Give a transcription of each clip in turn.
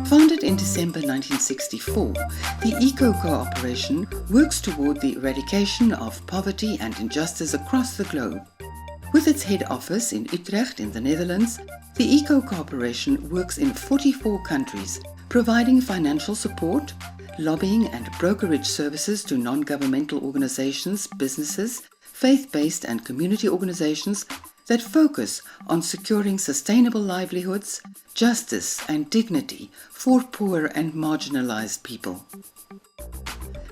Founded in December 1964, the ICCO Corporation works toward the eradication of poverty and injustice across the globe. With its head office in Utrecht in the Netherlands, the ICCO Corporation works in 44 countries, providing financial support, lobbying and brokerage services to non-governmental organizations, businesses, faith-based and community organizations that focus on securing sustainable livelihoods, justice and dignity for poor and marginalized people.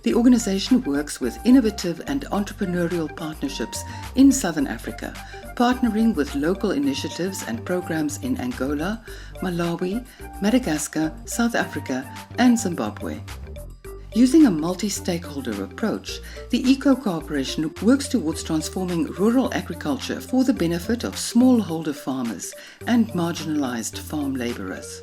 The organization works with innovative and entrepreneurial partnerships in Southern Africa, partnering with local initiatives and programs in Angola, Malawi, Madagascar, South Africa, and Zimbabwe. Using a multi-stakeholder approach, the ICCO Corporation works towards transforming rural agriculture for the benefit of smallholder farmers and marginalized farm laborers.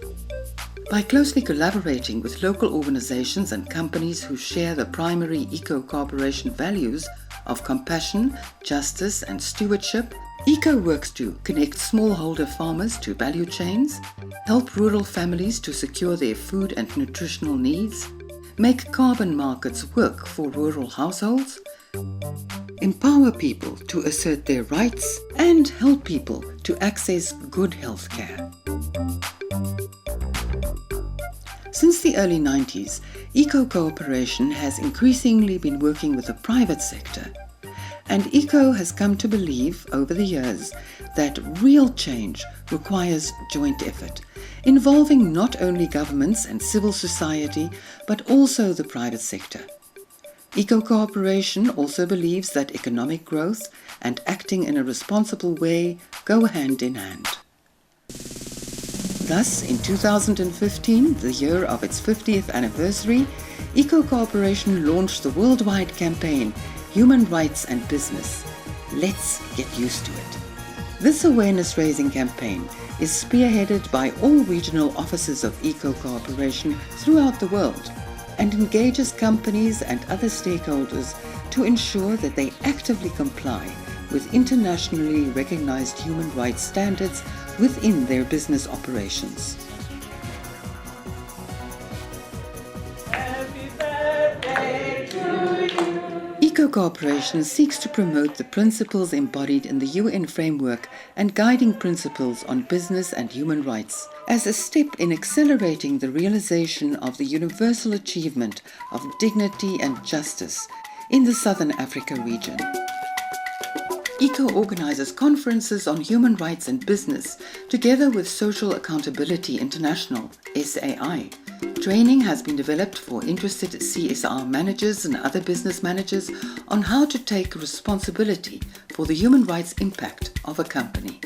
By closely collaborating with local organizations and companies who share the primary ICCO Corporation values of compassion, justice, and stewardship, ICCO works to connect smallholder farmers to value chains, help rural families to secure their food and nutritional needs, make carbon markets work for rural households, empower people to assert their rights, and help people to access good health care. Since the early 90s, ICCO Corporation has increasingly been working with the private sector, and ICCO has come to believe over the years that real change requires joint effort, involving not only governments and civil society, but also the private sector. ICCO Corporation also believes that economic growth and acting in a responsible way go hand in hand. Thus, in 2015, the year of its 50th anniversary, ICCO Corporation launched the worldwide campaign, Human Rights and Business. Let's get used to it. This awareness-raising campaign is spearheaded by all regional offices of ICCO Corporation throughout the world and engages companies and other stakeholders to ensure that they actively comply with internationally recognized human rights standards within their business operations. ICCO Corporation seeks to promote the principles embodied in the UN framework and guiding principles on business and human rights as a step in accelerating the realization of the universal achievement of dignity and justice in the Southern Africa region. ICCO organizes conferences on human rights and business together with Social Accountability International, SAI. Training has been developed for interested CSR managers and other business managers on how to take responsibility for the human rights impact of a company.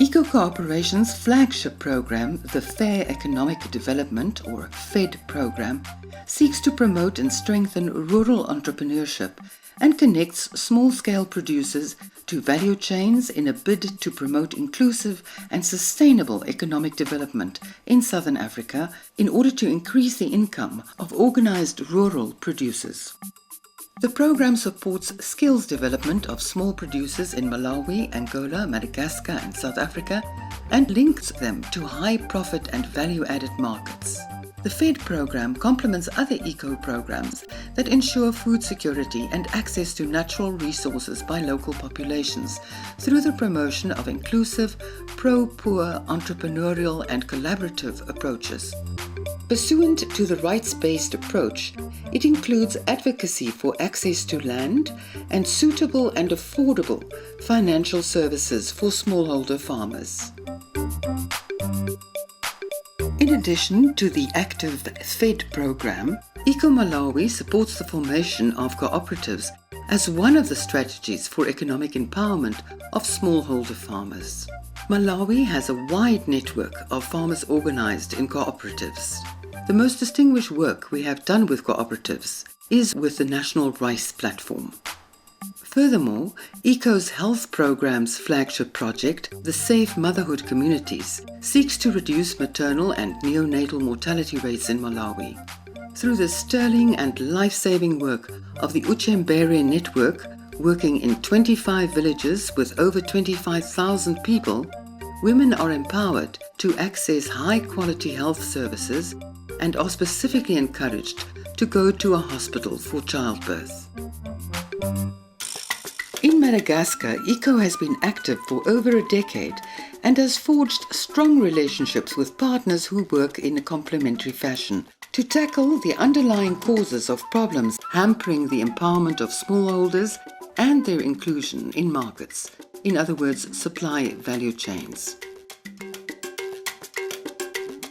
ICCO Corporation's flagship program, the Fair Economic Development or FED program, seeks to promote and strengthen rural entrepreneurship and connects small-scale producers to value chains in a bid to promote inclusive and sustainable economic development in Southern Africa in order to increase the income of organized rural producers. The program supports skills development of small producers in Malawi, Angola, Madagascar and South Africa and links them to high-profit and value-added markets. The FED program complements other ICCO programs that ensure food security and access to natural resources by local populations through the promotion of inclusive, pro-poor, entrepreneurial and collaborative approaches. Pursuant to the rights-based approach, it includes advocacy for access to land and suitable and affordable financial services for smallholder farmers. In addition to the active FED program, ICCO Malawi supports the formation of cooperatives as one of the strategies for economic empowerment of smallholder farmers. Malawi has a wide network of farmers organized in cooperatives. The most distinguished work we have done with cooperatives is with the National Rice Platform. Furthermore, ICCO's health program's flagship project, the Safe Motherhood Communities, seeks to reduce maternal and neonatal mortality rates in Malawi. Through the sterling and life-saving work of the Uchembere Network, working in 25 villages with over 25,000 people, women are empowered to access high-quality health services and are specifically encouraged to go to a hospital for childbirth. In Madagascar, ICCO has been active for over a decade and has forged strong relationships with partners who work in a complementary fashion to tackle the underlying causes of problems hampering the empowerment of smallholders and their inclusion in markets, in other words, supply value chains.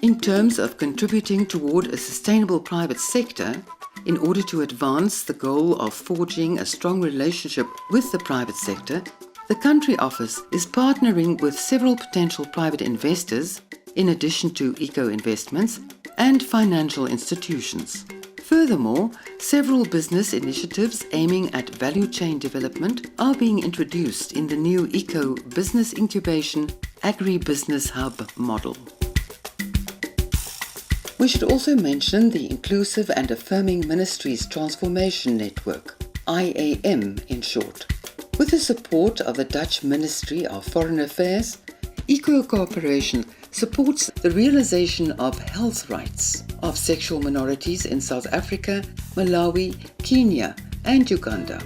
In terms of contributing toward a sustainable private sector, in order to advance the goal of forging a strong relationship with the private sector, the country office is partnering with several potential private investors, in addition to ICCO investments, and financial institutions. Furthermore, several business initiatives aiming at value chain development are being introduced in the new ICCO Business Incubation Agri-Business Hub model. We should also mention the Inclusive and Affirming Ministries Transformation Network, IAM in short. With the support of the Dutch Ministry of Foreign Affairs, ICCO Corporation supports the realization of health rights of sexual minorities in South Africa, Malawi, Kenya, and Uganda.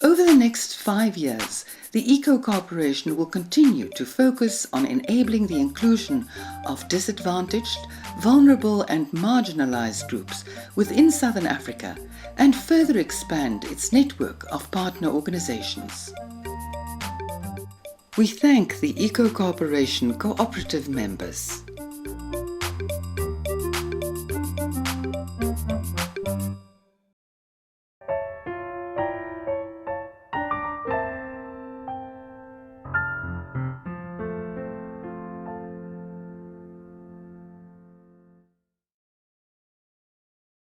Over the next 5 years, the ICCO Corporation will continue to focus on enabling the inclusion of disadvantaged, vulnerable and marginalized groups within Southern Africa and further expand its network of partner organizations. We thank the ICCO Corporation cooperative members.